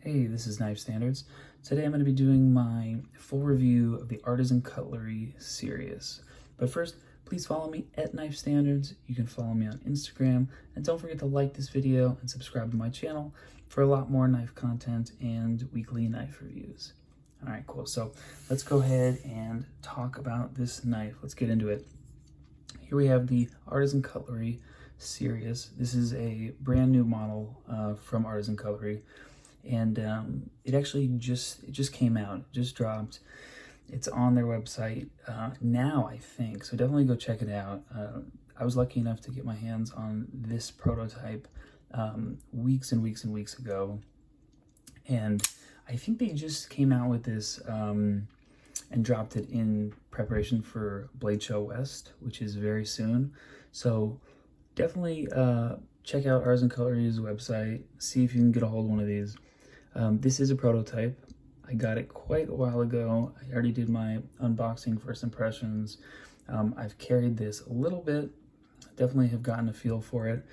Hey, this is Knife Standards. Today I'm going to be doing my full review of the Artisan Cutlery Sirius. But first, please follow me at Knife Standards. You can follow me on Instagram, and don't forget to like this video and subscribe to my channel for a lot more knife content and weekly knife reviews. All right, cool. So let's go ahead and talk about this knife. Let's get into it. Here we have the Artisan Cutlery Sirius. This is a brand new model from Artisan Cutlery. And it actually just came out, just dropped. It's on their website now, I think, so definitely go check it out. I was lucky enough to get my hands on this prototype weeks and weeks and weeks ago, and I think they just came out with this and dropped it in preparation for Blade Show West, which is very soon. So definitely check out Artisan Cutlery's website, see if you can get a hold of one of these. This is a prototype. I got it quite a while ago. I already did my unboxing first impressions. I've carried this a little bit, definitely have gotten a feel for it.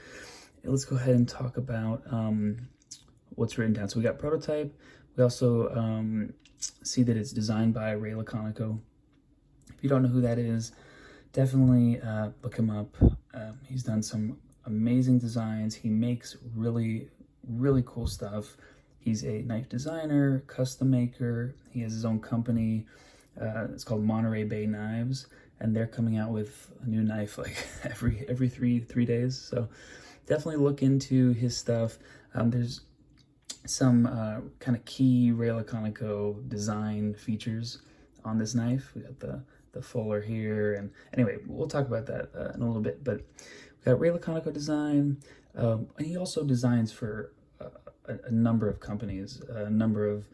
Let's go ahead and talk about what's written down. So we got prototype. We also see that it's designed by Ray Laconico. If you don't know who that is, definitely look him up. He's done some amazing designs. He makes really, really cool stuff. He's a knife designer, custom maker. He has his own company. It's called Monterey Bay Knives, and they're coming out with a new knife like every three days. So definitely look into his stuff. There's some kind of key Ray Laconico design features on this knife. We got the fuller here, and anyway, we'll talk about that in a little bit. But we got Ray Laconico design, and he also designs for a number of companies, a number of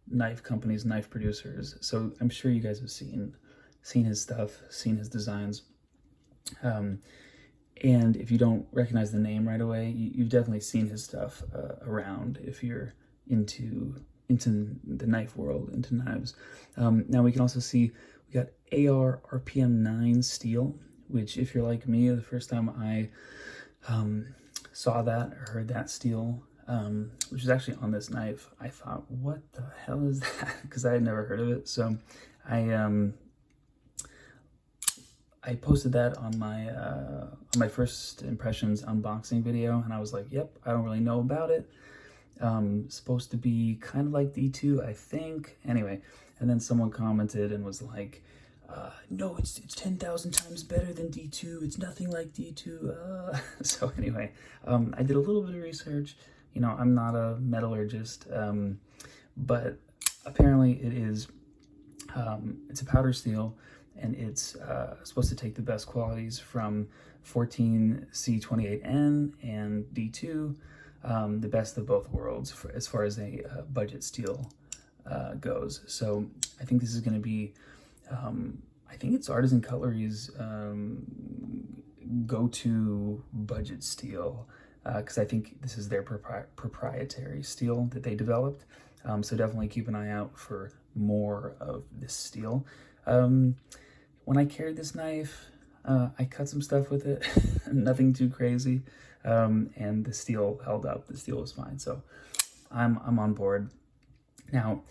knife companies, knife producers. So I'm sure you guys have seen his stuff, seen his designs. And if you don't recognize the name right away, you've definitely seen his stuff around if you're into the knife world, into knives. Now we can also see we got AR RPM 9 steel, which if you're like me, the first time I saw that or heard that steel, which is actually on this knife, I thought, what the hell is that? Because I had never heard of it. So I posted that on my first impressions unboxing video, and I was like, yep, I don't really know about it. Supposed to be kind of like D2, I think. Anyway, and then someone commented and was like, no, it's 10,000 times better than D2. It's nothing like D2. So anyway, I did a little bit of research. You know, I'm not a metallurgist, but apparently it is, it's a powder steel, and it's supposed to take the best qualities from 14C28N and D2, the best of both worlds as far as a budget steel goes. So I think this is going to be, I think it's Artisan Cutlery's go-to budget steel, because I think this is their proprietary steel that they developed. So definitely keep an eye out for more of this steel. When I carried this knife, I cut some stuff with it, nothing too crazy, and the steel held up. The steel was fine, so I'm on board. Now,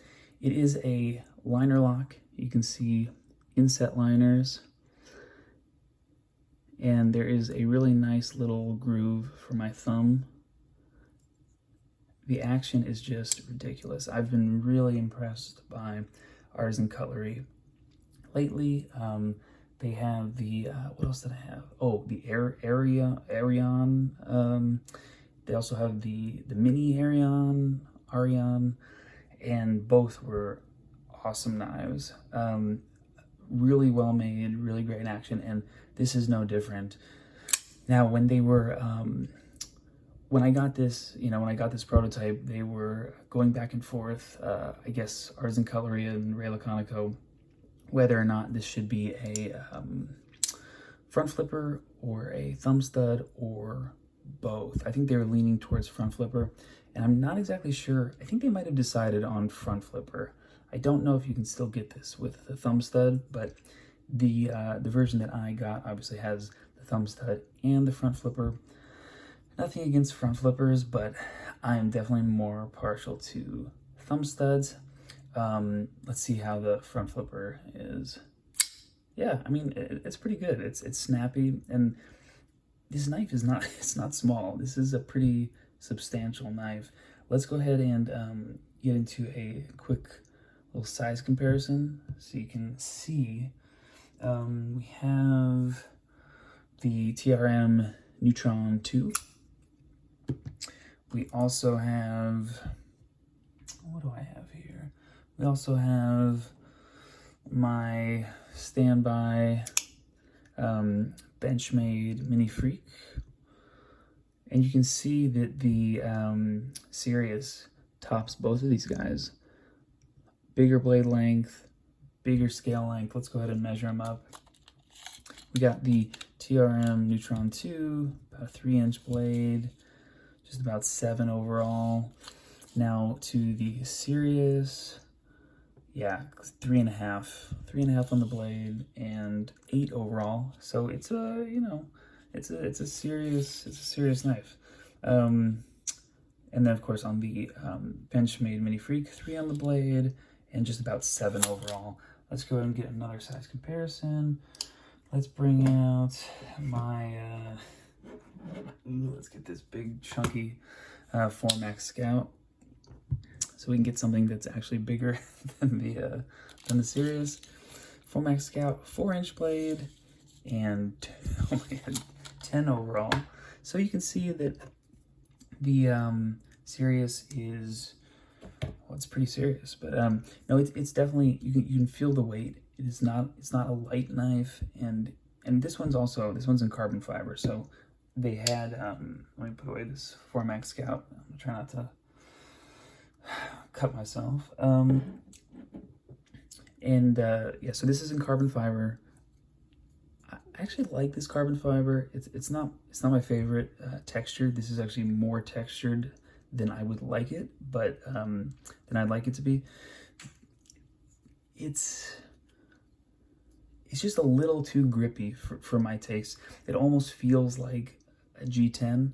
it is a liner lock. You can see inset liners, and there is a really nice little groove for my thumb. The action is just ridiculous. I've been really impressed by Artisan Cutlery lately. They have the, what else did I have? Oh, the Arion. They also have the mini Arion, and both were awesome knives. Really well made, really great action, and this is no different. Now, when they were, when I got this, when I got this prototype, they were going back and forth, I guess Artisan Cutlery and Ray Laconico, whether or not this should be a front flipper or a thumb stud or both. I think they were leaning towards front flipper, and I'm not exactly sure. I think they might have decided on front flipper. I don't know if you can still get this with the thumb stud, but the version that I got obviously has the thumb stud and the front flipper. Nothing against front flippers, but I'm definitely more partial to thumb studs. Let's see how the front flipper is. Yeah, I mean, it's pretty good. It's snappy, and this knife is not, it's not small. This is a pretty substantial knife. Let's go ahead and get into a quick little size comparison so you can see. We have the TRM Neutron 2. We also have, what do I have here? We also have my standby Benchmade Mini Freak. And you can see that the Sirius tops both of these guys. Bigger blade length, bigger scale length. Let's go ahead and measure them up. We got the TRM Neutron 2, about a 3-inch blade, just about 7 overall. Now to the Sirius, yeah, 3.5 on the blade and 8 overall. So it's a, you know, it's a serious knife. And then of course on the Benchmade Mini Freak, 3 on the blade and just about 7 overall. Let's go ahead and get another size comparison. Let's bring out my, let's get this big chunky 4MAX Scout, so we can get something that's actually bigger than the Sirius. 4MAX Scout, 4-inch blade, and oh my God, 10 overall. So you can see that the Sirius is, well, it's pretty serious, but no, it's definitely, you can feel the weight. It's not a light knife, and this one's in carbon fiber. So they had let me put away this 4MAX Scout. I'm gonna try not to cut myself. Yeah, so this is in carbon fiber. I actually like this carbon fiber. It's not my favorite texture. This is actually more textured than I would like it, but than I'd like it to be. It's just a little too grippy for my taste. It almost feels like a G10,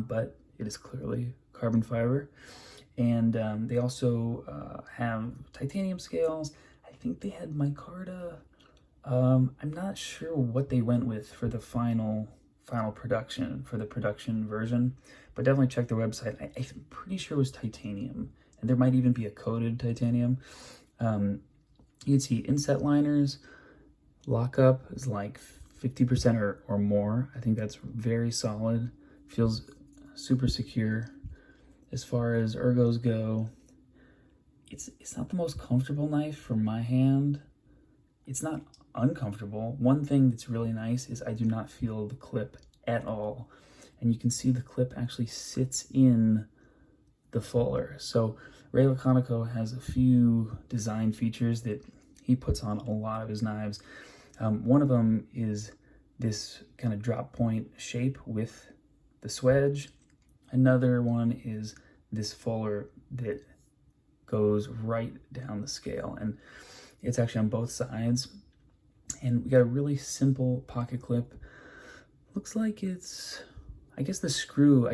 but it is clearly carbon fiber. And they also have titanium scales. I think they had micarta. I'm not sure what they went with for the final production, for the production version, but definitely check their website. I'm pretty sure it was titanium, and there might even be a coated titanium. You can see inset liners. Lockup is like 50% or more. I think that's very solid. Feels super secure. As far as ergos go, it's not the most comfortable knife for my hand. It's not uncomfortable. One thing that's really nice is I do not feel the clip at all. And you can see the clip actually sits in the fuller. So Ray Laconico has a few design features that he puts on a lot of his knives. One of them is this kind of drop point shape with the swedge. Another one is this fuller that goes right down the scale, and it's actually on both sides. And we got a really simple pocket clip. Looks like it's, I guess it's screwed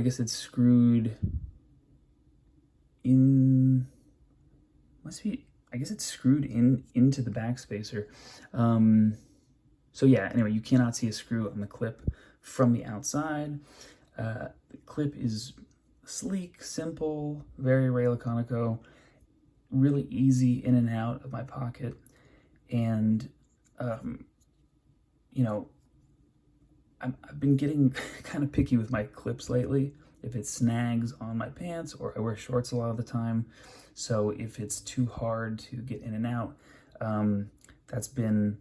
in, I guess it's screwed into the backspacer. So yeah, anyway, you cannot see a screw on the clip from the outside. The clip is sleek, simple, very Ray Laconico, really easy in and out of my pocket. And, you know, I've been getting kind of picky with my clips lately. If it snags on my pants, or I wear shorts a lot of the time. So if it's too hard to get in and out, that's been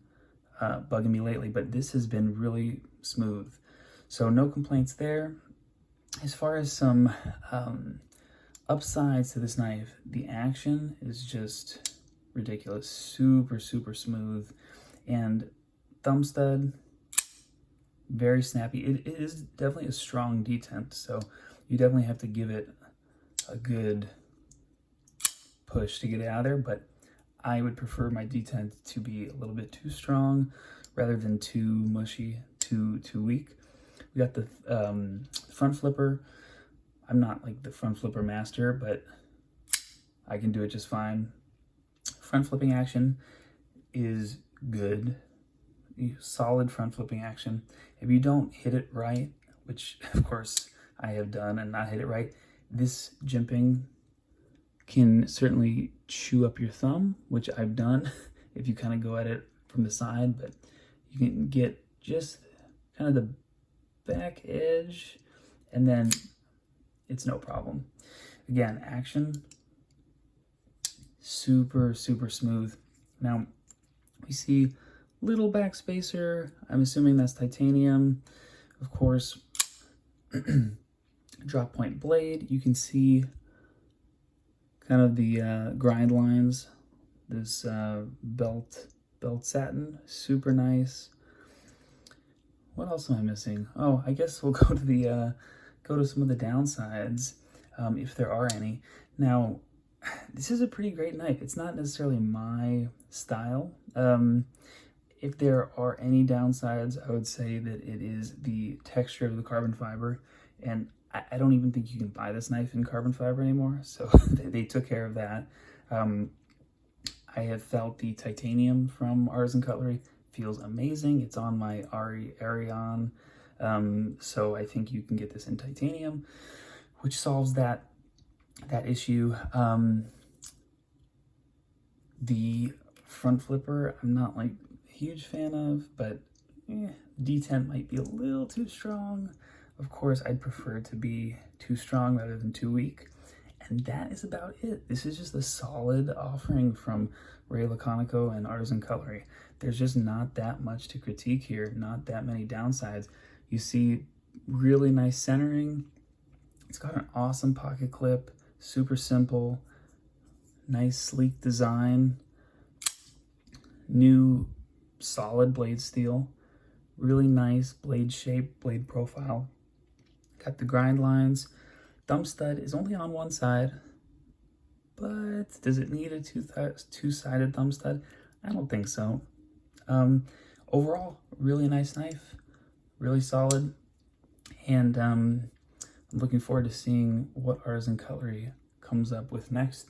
bugging me lately, but this has been really smooth. So no complaints there. As far as some upsides to this knife, the action is just ridiculous. Super, super smooth. And thumb stud, very snappy. It is definitely a strong detent, so you definitely have to give it a good push to get it out of there, but I would prefer my detent to be a little bit too strong rather than too mushy, too weak. We got the front flipper. I'm not like the front flipper master, but I can do it just fine. Front flipping action is good. Solid front flipping action. If you don't hit it right, which of course I have done and not hit it right, this jimping can certainly chew up your thumb, which I've done if you kind of go at it from the side, but you can get just kind of the back edge and then it's no problem. Again, action, super, super smooth. Now, we see little back spacer. I'm assuming that's titanium. Of course, drop point blade. You can see kind of the grind lines. This belt satin, super nice. What else am I missing? Oh, I guess we'll go to some of the downsides, if there are any. Now, this is a pretty great knife. It's not necessarily my style. If there are any downsides, I would say that it is the texture of the carbon fiber. And I don't even think you can buy this knife in carbon fiber anymore. So they took care of that. I have felt the titanium from Artisan Cutlery. Feels amazing. It's on my Arion. So I think you can get this in titanium, which solves that issue. The front flipper, I'm not like a huge fan of, but D10 might be a little too strong. Of course, I'd prefer it to be too strong rather than too weak. And that is about it. This is just a solid offering from Ray Laconico and Artisan Cutlery. There's just not that much to critique here, not that many downsides. You see really nice centering. It's got an awesome pocket clip, super simple, nice sleek design, new solid blade steel, really nice blade shape, blade profile. Got the grind lines. Thumb stud is only on one side, but does it need a two-sided thumb stud? I don't think so. Overall, really nice knife, really solid, and I'm looking forward to seeing what Artisan Cutlery comes up with next.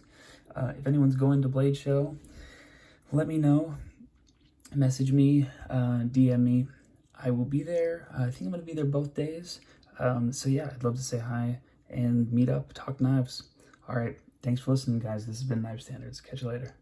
If anyone's going to Blade Show, let me know. Message me, DM me. I will be there. I think I'm going to be there both days. So yeah, I'd love to say hi and meet up, talk knives. All right, thanks for listening, guys. This has been Knife Standards. Catch you later.